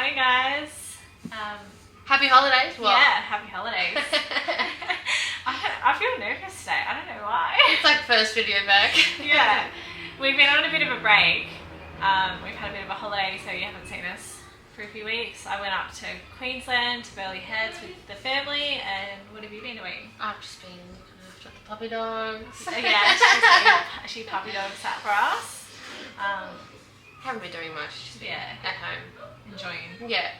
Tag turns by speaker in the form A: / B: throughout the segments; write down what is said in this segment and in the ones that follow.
A: morning, guys.
B: Happy holidays. Well,
A: yeah, happy holidays. I feel nervous today. I don't know why.
B: it's like first video back.
A: Yeah, we've been on a bit of a break. We've had a bit of a holiday, so you haven't seen us for a few weeks. I went up to Queensland, to Burleigh Heads with the family, and what have you been doing?
B: I've just been looking after the puppy dogs.
A: Yeah, she puppy dog sat for us.
B: Haven't been doing much. Just been
A: Yeah.
B: at home.
A: Enjoying,
B: Yeah.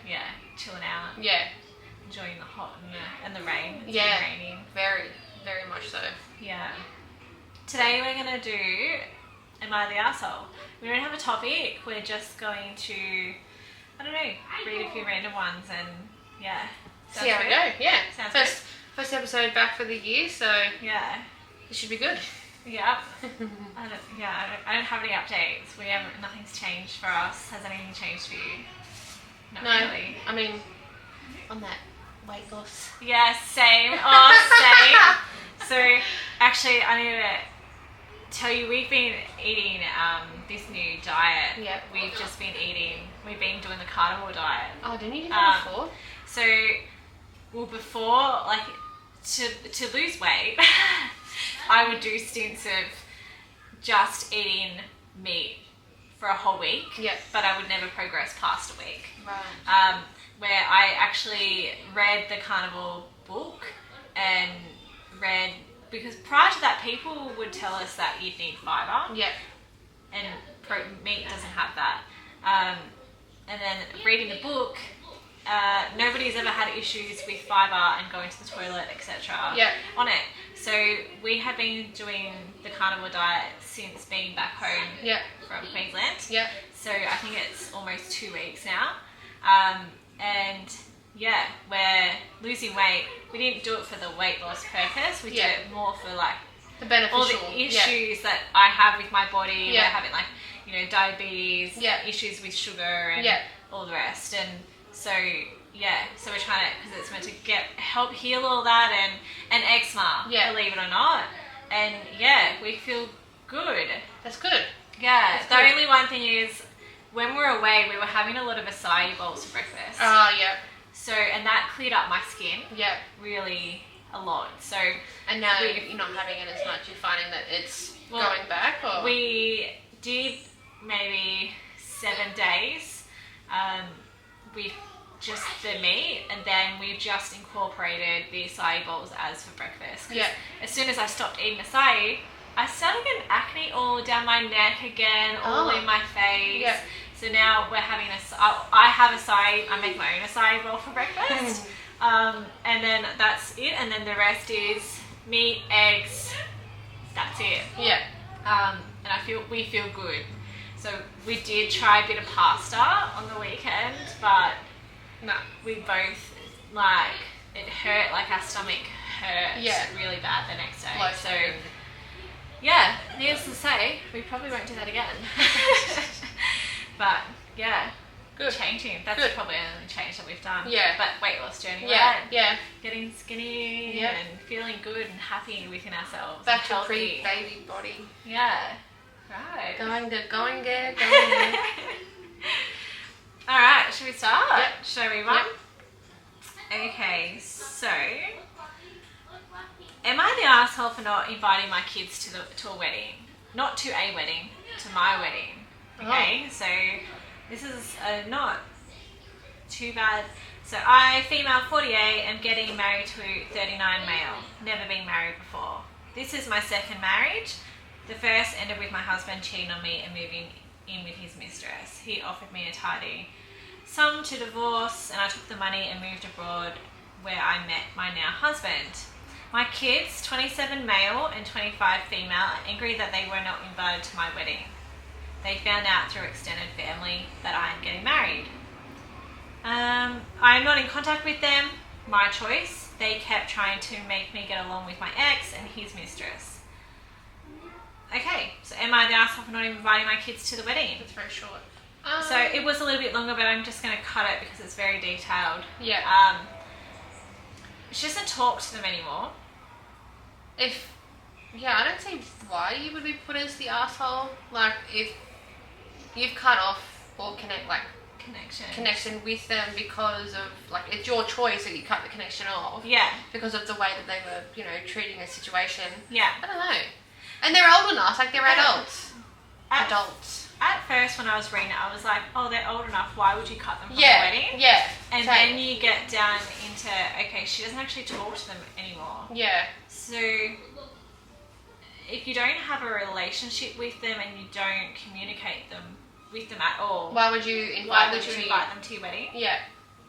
A: chilling out,
B: Yeah.
A: enjoying the hot and the rain. It's
B: Yeah.
A: been raining.
B: Very, very much so.
A: Yeah. Today we're going to do Am I the Arsehole? We don't have a topic. We're just going to, I don't know, read a few random ones and yeah.
B: See how we
A: good?
B: go. Yeah.
A: Sounds
B: First episode back for the year, so
A: Yeah.
B: it should be good.
A: Yeah. I don't have any updates. Nothing's changed for us. Has anything changed for you? Not
B: No,
A: really.
B: I mean, on that weight loss.
A: Yeah, same. Oh, same. So, actually, I need to tell you, we've been eating this new diet.
B: Yep.
A: We've been doing the carnivore diet.
B: Oh, didn't you do that before?
A: So, well, before, like, to lose weight, I would do stints of just eating meat for a whole week.
B: Yep.
A: But I would never progress past a week.
B: Right.
A: Where I actually read the carnivore book and because prior to that people would tell us that you'd need fibre
B: Yeah.
A: and meat doesn't have that. And then reading the book, nobody's ever had issues with fibre and going to the toilet, etc.
B: Yeah.
A: on it. So we have been doing the carnivore diet since being back home
B: Yeah.
A: from Queensland.
B: Yeah.
A: So I think it's almost 2 weeks now. And yeah, we're losing weight. We didn't do it for the weight loss purpose. We
B: Yeah.
A: did it more for like
B: The beneficial.
A: all the issues that I have with my body.
B: Yeah.
A: We're having like, diabetes,
B: Yeah.
A: issues with sugar and
B: Yeah.
A: all the rest. And so so we're trying to, because it's meant to help heal all that and eczema,
B: Yeah.
A: believe it or not. And yeah, we feel good.
B: That's good.
A: Yeah,
B: That's
A: the
B: good.
A: only one thing is when we were away, we were having a lot of acai bowls for breakfast.
B: Yeah.
A: So, and that cleared up my skin
B: Yeah.
A: really a lot. So,
B: And now
A: We-
B: you're not having it as much. You're finding that it's
A: Well,
B: going back, or
A: we did maybe 7 days with just the meat, and then we just incorporated the acai bowls as for breakfast. 'Cause
B: Yeah.
A: as soon as I stopped eating acai, I started getting acne all down my neck again, all
B: Oh.
A: in my face.
B: Yeah.
A: So now we're having I have acai, I make my own acai bowl for breakfast. And then that's it, and then the rest is meat, eggs, that's it.
B: yeah.
A: And we feel good. So we did try a bit of pasta on the weekend, but
B: No.
A: we both it hurt, like our stomach hurt
B: Yeah.
A: really bad the next day.
B: Bloated.
A: So yeah, needless to say, we probably won't do that again. But yeah,
B: Good.
A: changing. That's
B: Good.
A: probably the only change that we've done.
B: Yeah.
A: But weight loss journey,
B: Yeah.
A: right?
B: Yeah.
A: Getting skinny
B: Yeah.
A: and feeling good and happy within ourselves.
B: Back
A: and
B: to
A: healthy.
B: pre-baby body.
A: Yeah. Right.
B: Going there.
A: All right, should we start?
B: Yep.
A: Should I read one?
B: Yep.
A: Okay, so am I the asshole for not inviting my kids to a wedding? Not to a wedding, to my wedding. Okay, so this is not too bad. So I, female 48, am getting married to 39 male. Never been married before. This is my second marriage. The first ended with my husband cheating on me and moving in with his mistress. He offered me a tidy sum to divorce, and I took the money and moved abroad where I met my now husband. My kids, 27 male and 25 female, are angry that they were not invited to my wedding. They found out through extended family that I am getting married. I am not in contact with them, my choice. They kept trying to make me get along with my ex and his mistress. Okay, so am I the asshole for not inviting my kids to the wedding?
B: It's very short.
A: So it was a little bit longer, but I'm just going to cut it because it's very detailed.
B: Yeah.
A: She doesn't talk to them anymore.
B: I don't see why you would be put as the asshole. Like, if you've cut off or connection with them because of, like, it's your choice that you cut the connection off.
A: Yeah.
B: Because of the way that they were, treating a situation.
A: Yeah.
B: I don't know. And they're old enough, like, they're adults. Adults.
A: At first, when I was reading it, I was like, oh, they're old enough, why would you cut them from the wedding?
B: Yeah.
A: And then you get down into, okay, she doesn't actually talk to them anymore.
B: Yeah.
A: So, if you don't have a relationship with them and you don't communicate with them at all,
B: why would you invite them
A: to your wedding?
B: Yeah.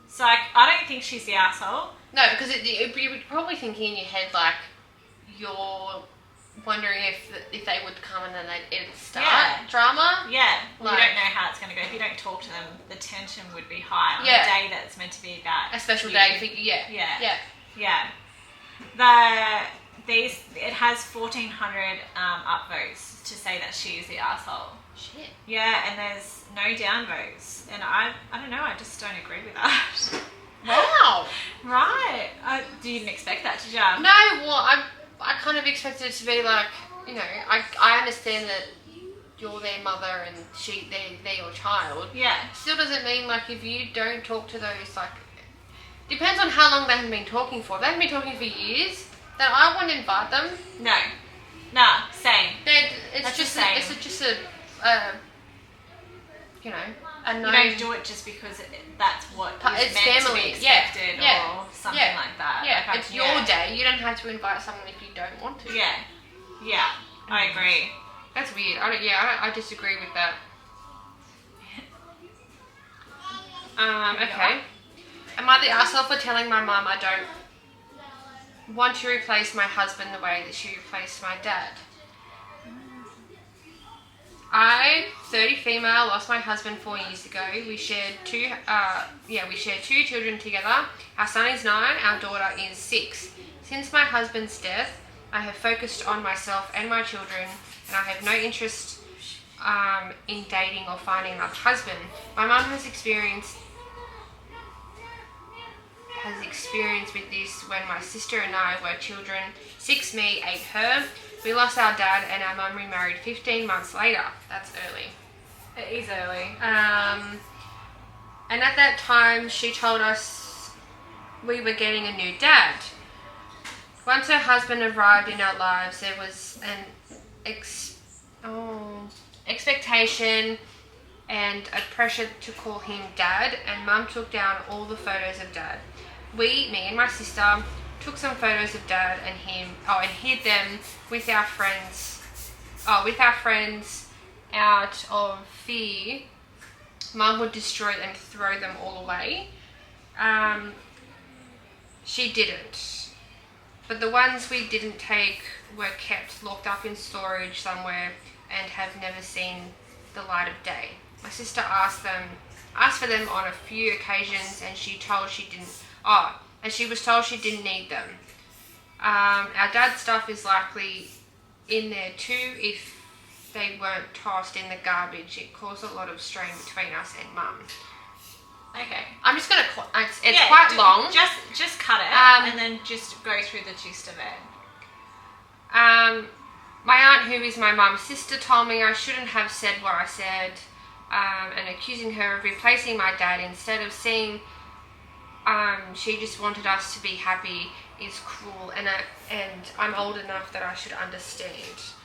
A: So, I don't think she's the asshole.
B: No, because you would probably think in your head, like, you're wondering if they would come and then it'd start drama.
A: Yeah.
B: Like,
A: you don't know how it's going to go. If you don't talk to them, the tension would be high on a day that's meant to be about
B: a special day for you.
A: Yeah. It has 1,400 upvotes to say that she is the arsehole.
B: Shit.
A: Yeah, and there's no downvotes. And I don't know, I just don't agree with that.
B: Wow.
A: Right. You didn't expect that, did you?
B: No, well, I kind of expected it to be like, I understand that you're their mother and they're your child.
A: Yeah.
B: Still doesn't mean, like, if you don't talk to those, like, depends on how long they haven't been talking for. If they haven't been talking for years, then I wouldn't invite them.
A: No. Nah, same.
B: It's just a
A: you don't do it just because that's what is meant to be expected or something like that.
B: Yeah, it's your day. You don't have to invite someone if you don't want to.
A: Yeah, I agree.
B: That's weird. I disagree with that. Okay. Am I the asshole for telling my mum I don't want to replace my husband the way that she replaced my dad? I, 30 female, lost my husband 4 years ago. We shared two children together. Our son is 9, our daughter is 6. Since my husband's death, I have focused on myself and my children, and I have no interest in dating or finding another husband. My mum has experience with this when my sister and I were children. 6 me, 8 her. We lost our dad and our mum remarried 15 months later. That's early.
A: It is early.
B: And at that time, she told us we were getting a new dad. Once her husband arrived in our lives, there was an expectation and a pressure to call him dad, and mum took down all the photos of dad. Me and my sister, took some photos of dad and him, and hid them with our friends. Out of fear, mum would destroy and throw them all away. She didn't, but the ones we didn't take were kept locked up in storage somewhere and have never seen the light of day. My sister asked for them on a few occasions, and she was told she didn't need them. Our dad's stuff is likely in there too if they weren't tossed in the garbage. It caused a lot of strain between us and mum.
A: Okay.
B: I'm just going to... It's quite long.
A: Just cut it and then just go through the gist of it.
B: My aunt, who is my mum's sister, told me I shouldn't have said what I said, and accusing her of replacing my dad instead of seeing she just wanted us to be happy is cruel, and I'm old enough that I should understand.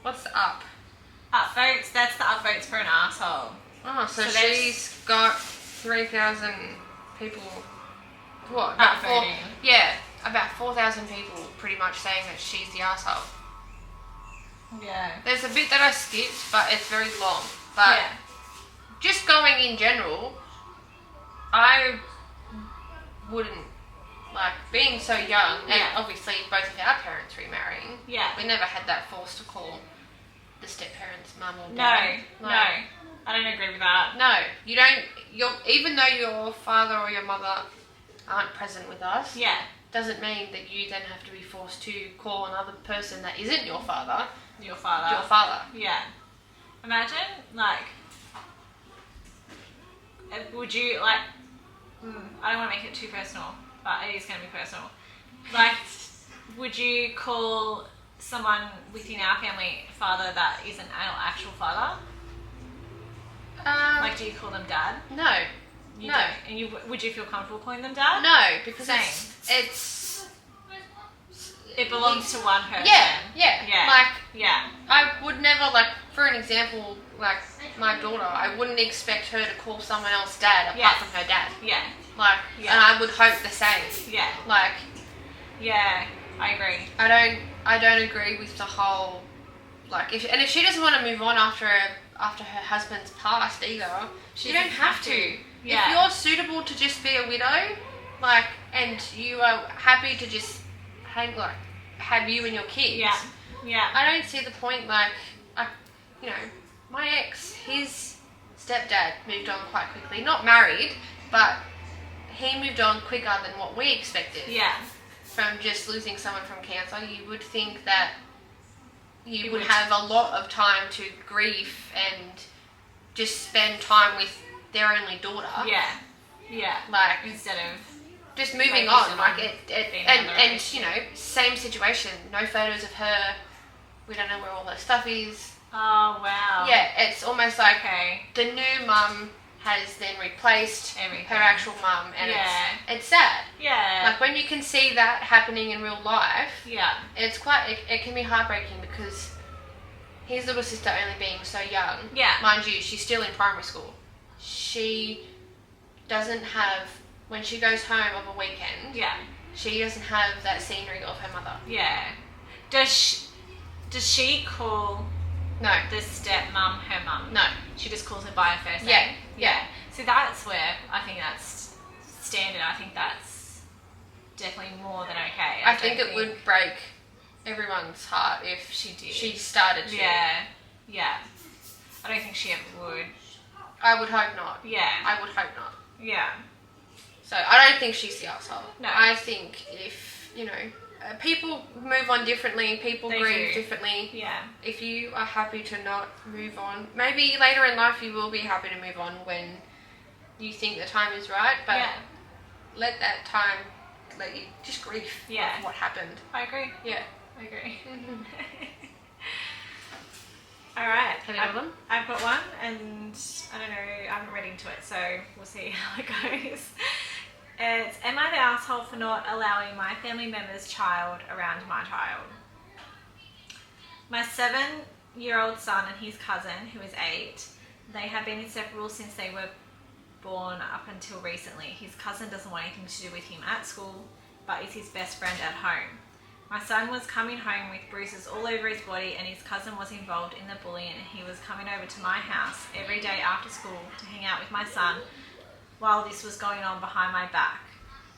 B: What's the up?
A: Upvotes, that's the upvotes for an asshole.
B: Oh, so she's got 3,000 people. What?
A: Upvoting.
B: About 4,000 people pretty much saying that she's the asshole.
A: Yeah.
B: There's a bit that I skipped, but it's very long. But just going in general, I wouldn't, like, being so young, and obviously both of our parents remarrying.
A: Yeah.
B: We never had that force to call the step-parents mum or dad.
A: No. I don't agree with that.
B: No, you don't. Even though your father or your mother aren't present with us, doesn't mean that you then have to be forced to call another person that isn't your father.
A: Your father. Yeah. Imagine, like, would you, like, I don't want to make it too personal, but it is going to be personal. Like, would you call someone within our family father that isn't an actual father? Like, do you call them dad?
B: No.
A: You
B: No.
A: don't. And would you feel comfortable calling them dad?
B: No, because
A: Same. It belongs to one person.
B: Yeah. Like,
A: yeah.
B: I would never, like, for an example, like, my daughter, I wouldn't expect her to call someone else dad apart from her dad.
A: Yeah.
B: Like, and I would hope the same.
A: Yeah.
B: Like,
A: yeah, I agree.
B: I don't agree with the whole, like, if she doesn't want to move on after her husband's passed either, you don't have to.
A: Yeah.
B: If you're suitable to just be a widow, like, and you are happy to just have you and your kids.
A: Yeah.
B: I don't see the point. Like, you know, my ex, his stepdad moved on quite quickly. Not married, but he moved on quicker than what we expected.
A: Yeah.
B: From just losing someone from cancer, you would think that you would have a lot of time to grieve and just spend time with their only daughter.
A: Yeah.
B: Like,
A: instead of
B: just moving on, like and
A: road.
B: you know, same situation. No photos of her. We don't know where all her stuff is.
A: Oh wow.
B: Yeah, it's almost like
A: Okay.
B: the new mum has then replaced
A: Everything.
B: her actual mum, and
A: Yeah.
B: it's sad.
A: Yeah.
B: Like, when you can see that happening in real life,
A: Yeah.
B: it's quite. It can be heartbreaking because his little sister, only being so young,
A: Yeah.
B: mind you, she's still in primary school. She doesn't have, when she goes home of a weekend,
A: Yeah.
B: she doesn't have that scenery of her mother.
A: Yeah. Does she call
B: No.
A: the stepmom her mum?
B: No.
A: She just calls her by her first
B: Yeah.
A: name? Yeah. So that's where I think that's standard. I think that's definitely more than okay.
B: I think it would break everyone's heart if
A: She did.
B: she started to.
A: Yeah. I don't think she ever would.
B: I would hope not.
A: Yeah.
B: I would hope not.
A: Yeah.
B: So I don't think she's the asshole.
A: No.
B: I think if, you know, people move on differently, people
A: They
B: grieve
A: do.
B: differently.
A: Yeah.
B: If you are happy to not move on, maybe later in life you will be happy to move on when you think the time is right, but
A: Yeah.
B: let that time let you just grieve
A: Yeah.
B: of what happened.
A: I agree.
B: Yeah.
A: I agree. All right.
B: Have you got one?
A: I've got one, and I don't know, I haven't read into it, so we'll see how it goes. It's, am I the asshole for not allowing my family member's child around my child? My 7-year-old son and his cousin, who is 8, they have been inseparable since they were born up until recently. His cousin doesn't want anything to do with him at school, but is his best friend at home. My son was coming home with bruises all over his body, and his cousin was involved in the bullying, and he was coming over to my house every day after school to hang out with my son while this was going on behind my back.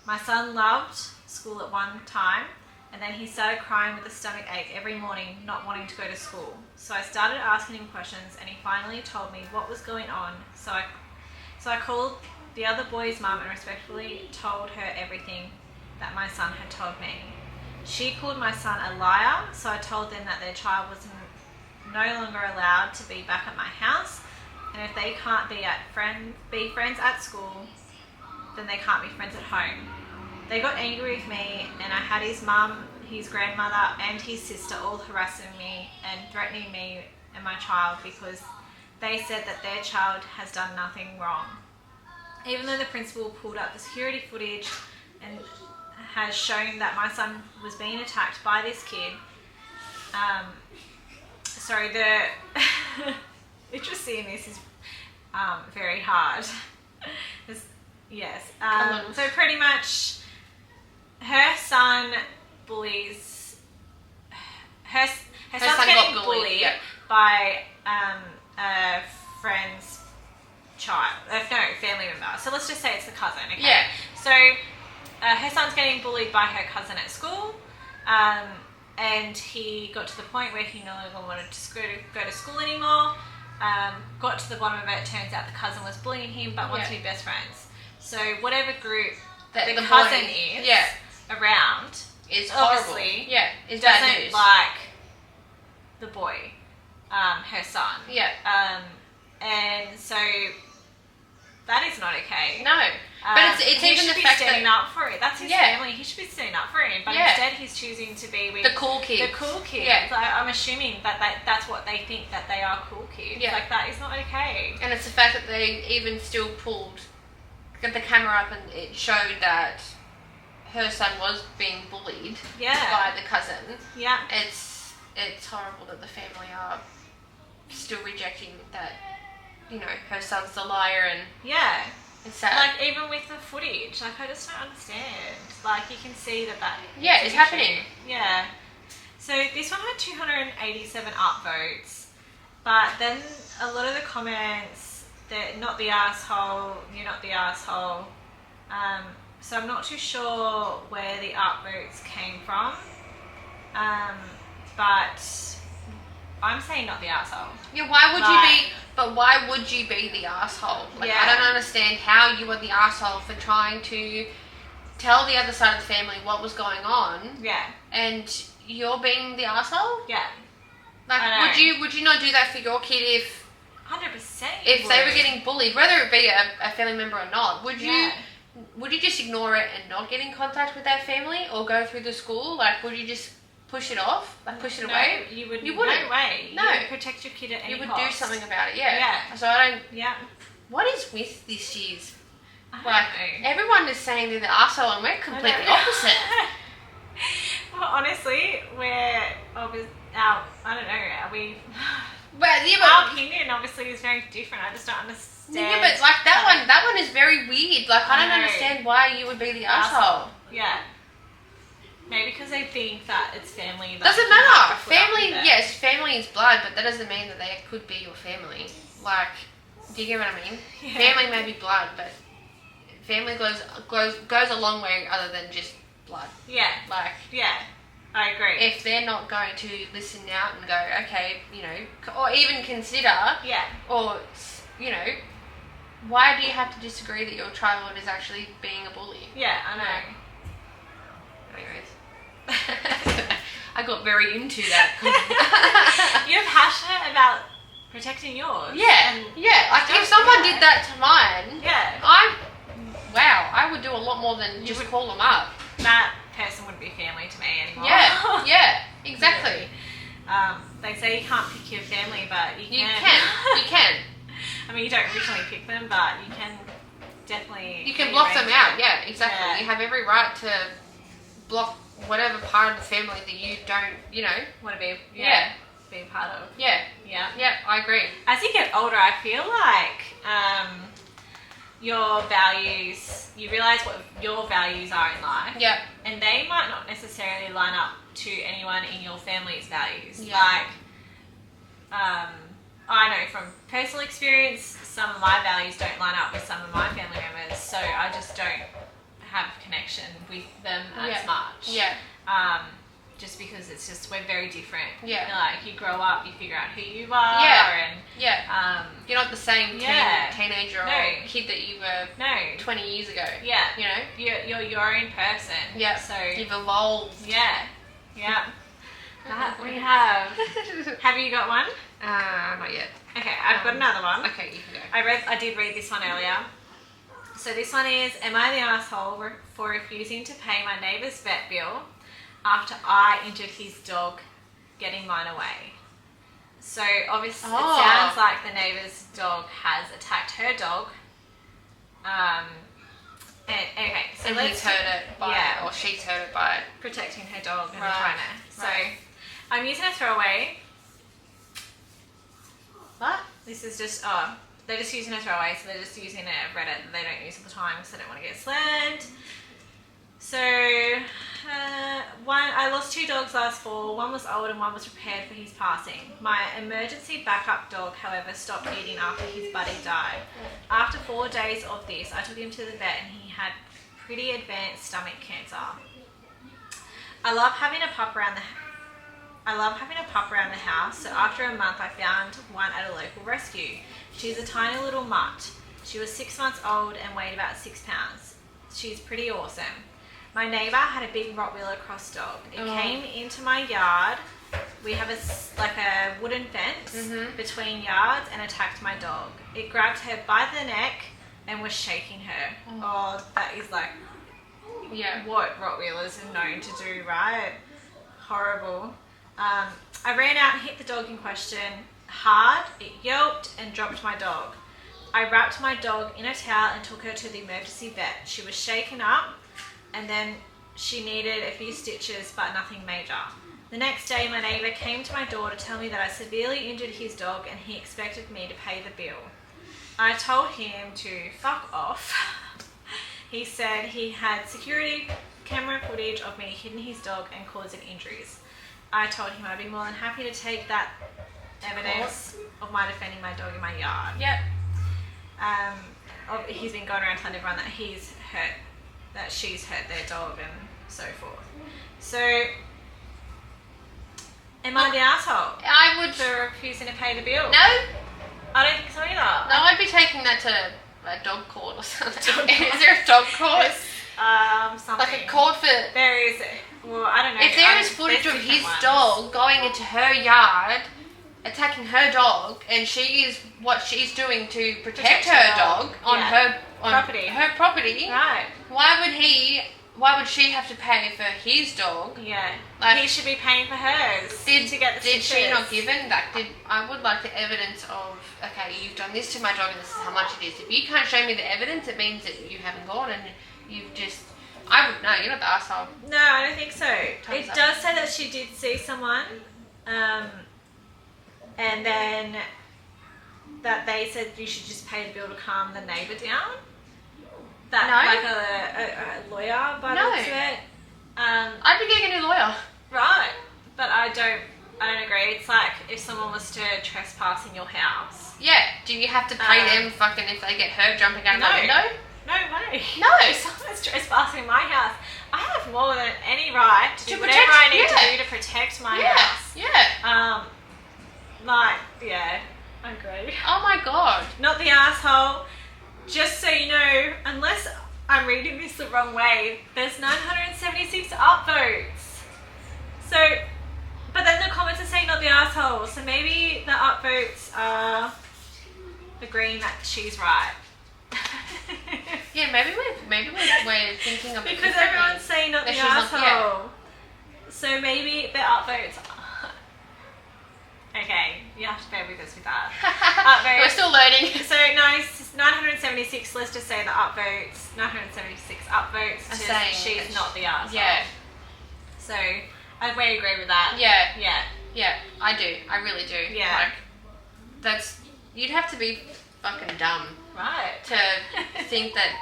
A: My son loved school at one time, and then he started crying with a stomach ache every morning, not wanting to go to school. So I started asking him questions, and he finally told me what was going on. So I called the other boy's mum and respectfully told her everything that my son had told me. She called my son a liar, so I told them that their child was no longer allowed to be back at my house, and if they can't be friends at school, then they can't be friends at home. They got angry with me, and I had his mum, his grandmother, and his sister all harassing me and threatening me and my child because they said that their child has done nothing wrong. Even though the principal pulled up the security footage and has shown that my son was being attacked by this kid. The literacy in this is very hard. Yes. So pretty much her son bullies, her son's getting
B: got
A: bullied
B: yeah.
A: by a friend's family member. So let's just say it's the cousin, okay?
B: Yeah.
A: So her son's getting bullied by her cousin at school, and he got to the point where he no longer wanted to go to school anymore. Got to the bottom of it, turns out the cousin was bullying him but wants to be best friends. So whatever group
B: that
A: the
B: the
A: cousin
B: boy,
A: is
B: yeah,
A: around
B: is horrible.
A: obviously
B: Yeah, it's bad
A: doesn't
B: news.
A: like the boy, her son.
B: Yeah.
A: And so that is not okay.
B: No. But it's
A: he
B: even
A: should
B: the
A: be
B: fact
A: standing
B: that
A: up for it. That's his
B: Yeah.
A: family. He should be standing up for it. But
B: Yeah.
A: instead, he's choosing to be with
B: the cool kids.
A: the cool kids.
B: Yeah.
A: Like, I'm assuming that's what they think, that they are cool kids.
B: Yeah.
A: Like, that is not okay.
B: And it's the fact that they even still got the camera up and it showed that her son was being bullied
A: Yeah.
B: by the cousin.
A: Yeah.
B: It's horrible that the family are still rejecting that, you know, her son's the liar, and
A: Yeah.
B: it's sad.
A: Like, even with the footage, like, I just don't understand. Like, you can see that
B: Yeah,
A: an
B: it's
A: issue.
B: happening.
A: Yeah. So this one had 287 upvotes, but then a lot of the comments, that not the asshole, you're not the asshole. So I'm not too sure where the upvotes came from. But I'm saying not the asshole.
B: Yeah, why would
A: Like-
B: you be? But why would you be the asshole? Like,
A: Yeah.
B: I don't understand how you are the asshole for trying to tell the other side of the family what was going on,
A: Yeah.
B: and you're being the asshole.
A: Yeah.
B: Like,
A: I know.
B: would you not do that for your kid if
A: 100%.
B: they were getting bullied, whether it be a family member or not? Would you?
A: Yeah.
B: Would you just ignore it and not get in contact with that family, or go through the school? Like, would you just push it off, like push it away?
A: You wouldn't.
B: You wouldn't.
A: No way.
B: No.
A: You would protect your kid at any
B: You would
A: cost.
B: do something about it. Yeah.
A: Yeah.
B: So I don't.
A: Yeah.
B: What is with this year's?
A: I don't
B: Like,
A: know.
B: everyone is saying they're the arsehole, and we're completely opposite.
A: Well, honestly, we're obviously I don't know. Are we?
B: But yeah,
A: Our
B: but,
A: opinion obviously is very different. I just don't understand.
B: yeah, but like that one is very weird. Like, I don't
A: I know.
B: understand why you would be the arsehole.
A: Yeah. Maybe because they think that it's family. That
B: Doesn't
A: you have
B: matter.
A: to put up
B: Family,
A: with it.
B: yes, family is blood, but that doesn't mean that they could be your family. Like, do you get what I mean?
A: Yeah.
B: Family may be blood, but family goes a long way other than just blood.
A: Yeah.
B: Like,
A: Yeah. I agree.
B: if they're not going to listen out and go, okay, you know, or even consider,
A: yeah.
B: or, you know, why do you have to disagree that your child is actually being a bully?
A: Yeah. I know.
B: Anyways. I got very into that.
A: You're passionate about protecting yours.
B: Yeah,
A: And
B: yeah. Like, if someone did that to mine,
A: yeah.
B: I would do a lot more than just call them up.
A: That person wouldn't be family to me anymore.
B: Yeah, yeah, exactly.
A: They say you can't pick your family, but you
B: You
A: can.
B: you can.
A: I mean, you don't originally pick them, but you can definitely.
B: You can block them
A: rearrange
B: out.
A: it.
B: Yeah, exactly.
A: Yeah.
B: You have every right to block whatever part of the family that you don't, you know.
A: Want to be?
B: Yeah.
A: Be a part of.
B: Yeah,
A: Yeah.
B: yeah, I agree.
A: As you get older, I feel like your values. You realize what your values are in life.
B: Yeah,
A: And they might not necessarily line up to anyone in your family's values.
B: Yeah.
A: Like, I know from personal experience, some of my values don't line up with some of my family members, so I just don't have connection with them as much.
B: yeah,
A: Just because it's just, we're very different.
B: Yeah.
A: Like, you grow up, you figure out who you are,
B: Yeah.
A: and
B: yeah. You're not the same
A: Yeah.
B: teenager
A: No.
B: or kid that you were
A: no.
B: 20 years ago.
A: Yeah.
B: You know?
A: You're your own person.
B: Yeah.
A: So,
B: You've evolved.
A: yeah. Yeah. That we have. Have you got one?
B: Not yet.
A: Okay, I've got another one.
B: Okay, you can go.
A: I did read this one earlier. So this one is, am I the asshole for refusing to pay my neighbour's vet bill after I injured his dog getting mine away? So obviously it sounds like the neighbour's dog has attacked her dog. Okay, so
B: And
A: let's
B: he's heard it by
A: yeah.
B: or she's heard it by.
A: protecting her dog and
B: Right,
A: trying to. So
B: right.
A: I'm using a throwaway.
B: What?
A: This is just, they're just using a throwaway, so they're just using a Reddit that they don't use all the time because they don't want to get slammed. So, I lost 2 dogs last fall. One was old and one was prepared for his passing. My emergency backup dog, however, stopped eating after his buddy died. After 4 days of this, I took him to the vet and he had pretty advanced stomach cancer. I love having a pup around the house, so after a month I found one at a local rescue. She's a tiny little mutt. She was 6 months old and weighed about 6 pounds. She's pretty awesome. My neighbour had a big Rottweiler cross dog. It came into my yard. We have a wooden fence between yards and attacked my dog. It grabbed her by the neck, and was shaking her. Oh, that is like
B: Yeah.
A: what Rottweilers are known to do, right? Horrible. I ran out and hit the dog in question hard. It yelped and dropped my dog. I wrapped my dog in a towel and took her to the emergency vet. She was shaken up and then she needed a few stitches, but nothing major. The next day, my neighbour came to my door to tell me that I severely injured his dog and he expected me to pay the bill. I told him to fuck off. He said he had security camera footage of me hitting his dog and causing injuries. I told him I'd be more than happy to take that evidence of my defending my dog in my yard.
B: Yep.
A: He's been going around telling everyone that he's hurt, that she's hurt their dog and so forth. So, am I the asshole
B: I would.
A: for refusing to pay the bill?
B: No.
A: I don't think so either.
B: No, I'd be taking that to a dog court or something. Is there a dog court?
A: Something.
B: Like a court for.
A: There is. Well, I don't know.
B: If there is footage of his dog going into her yard, attacking her dog, and she is what she's doing to protect her dog on her
A: property.
B: her property,
A: Right.
B: why would she have to pay for his dog?
A: Yeah.
B: Like,
A: he should be paying for hers to get the
B: Did she
A: stitches.
B: not given that? I would like the evidence of, okay, you've done this to my dog and this is how much it is. If you can't show me the evidence, it means that you haven't gone and you've just. No, you're not the asshole.
A: No, I don't think so.
B: Thumbs
A: It
B: up.
A: does say that she did see someone, and then that they said you should just pay the bill to calm the neighbour down. That like a lawyer by the
B: No.
A: looks of it.
B: I'd be getting a new lawyer.
A: Right, but I don't agree. It's like if someone was to trespass in your house.
B: Yeah. Do you have to pay them fucking if they get hurt jumping out of the window?
A: No way.
B: No.
A: If someone's trespassing in my house, I have more than any right to do
B: protect-
A: whatever I need
B: yeah.
A: to do to protect my
B: Yeah.
A: house.
B: Yeah.
A: I agree.
B: Oh my god.
A: Not the asshole. Just so you know, unless I'm reading this the wrong way, there's 976 upvotes. So, but then the comments are saying not the asshole. So maybe the upvotes are agreeing that she's right.
B: Yeah, maybe we're thinking of it
A: Because
B: differently.
A: everyone's saying not
B: That
A: the
B: she's not-
A: asshole. So maybe the upvotes. Okay, you have to bear with us with that.
B: We're still learning.
A: So 976. Let's just say the upvotes. 976 upvotes.
B: Are
A: To
B: saying
A: she's
B: that
A: not the asshole.
B: Yeah.
A: So I way agree with that.
B: Yeah.
A: Yeah.
B: Yeah, I do. I really do.
A: Yeah.
B: Like, you'd have to be fucking dumb
A: Right.
B: to think that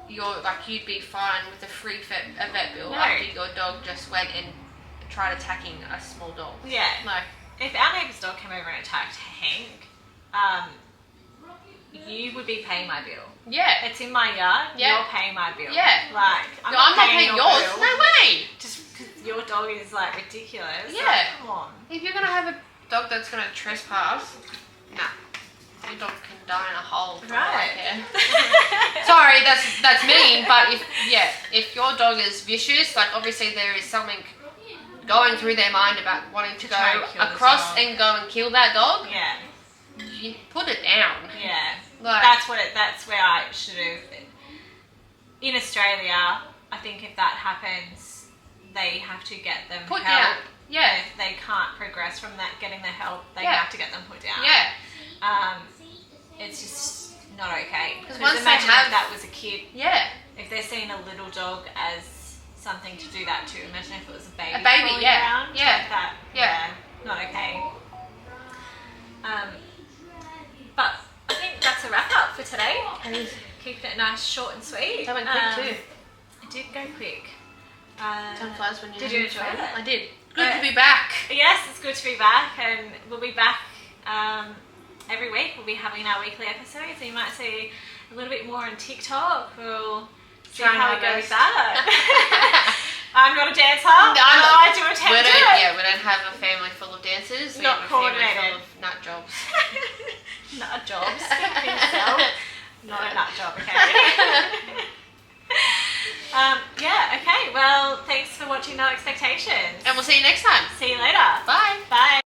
B: you'd be fine with a free vet bill
A: No.
B: after your dog just went and tried attacking a small dog.
A: Yeah.
B: Like,
A: If our neighbour's dog came over and attacked Hank, you would be paying my bill.
B: yeah.
A: It's in my yard.
B: Yeah.
A: You're paying my bill.
B: Yeah.
A: Like I'm
B: No,
A: not
B: I'm not
A: paying
B: paying
A: your
B: yours.
A: bill.
B: No way.
A: Just because your dog is like ridiculous.
B: Yeah.
A: Like, come on.
B: If you're gonna have a dog that's gonna trespass, nah. Your dog can die in a hole. for all I
A: Right.
B: care. Sorry, that's mean, but if your dog is vicious, like obviously there is something going through their mind about wanting to go
A: try and kill this
B: across
A: dog.
B: and go and kill that dog,
A: Yeah.
B: you put it down.
A: Yeah.
B: Like,
A: That's where I should have. In Australia, I think if that happens, they have to get them
B: put
A: help.
B: down. Yeah.
A: If they can't progress from that, getting the help, they
B: Yeah.
A: have to get them put down.
B: Yeah.
A: It's just not okay. Because
B: once they
A: imagine
B: have-
A: if that was a kid,
B: Yeah.
A: if they're seeing a little dog as something to do that to, imagine if it was a baby.
B: A baby,
A: crawling
B: yeah.
A: around
B: Yeah.
A: like that.
B: Yeah.
A: Not okay. But I think that's a wrap up for today. Keeping it nice, short and sweet.
B: That went quick too.
A: It did go quick.
B: Time flies when you're
A: Did you
B: having
A: enjoy
B: fun.
A: it?
B: I did. Good to be back.
A: Yes, it's good to be back, and we'll be back every week. We'll be having our weekly episodes, so you might see a little bit more on TikTok. We'll see
B: Trying
A: how
B: our
A: we go with
B: best.
A: that. I'm not a dancer.
B: No,
A: I do attempt
B: we
A: it.
B: don't have a family full of dancers. We
A: Not
B: have a family
A: coordinated.
B: full of nut jobs.
A: Not a job. Speak for yourself. Not a nut job, okay? Okay. Well, thanks for watching No Expectations.
B: And we'll see you next time.
A: See you later.
B: Bye.
A: Bye.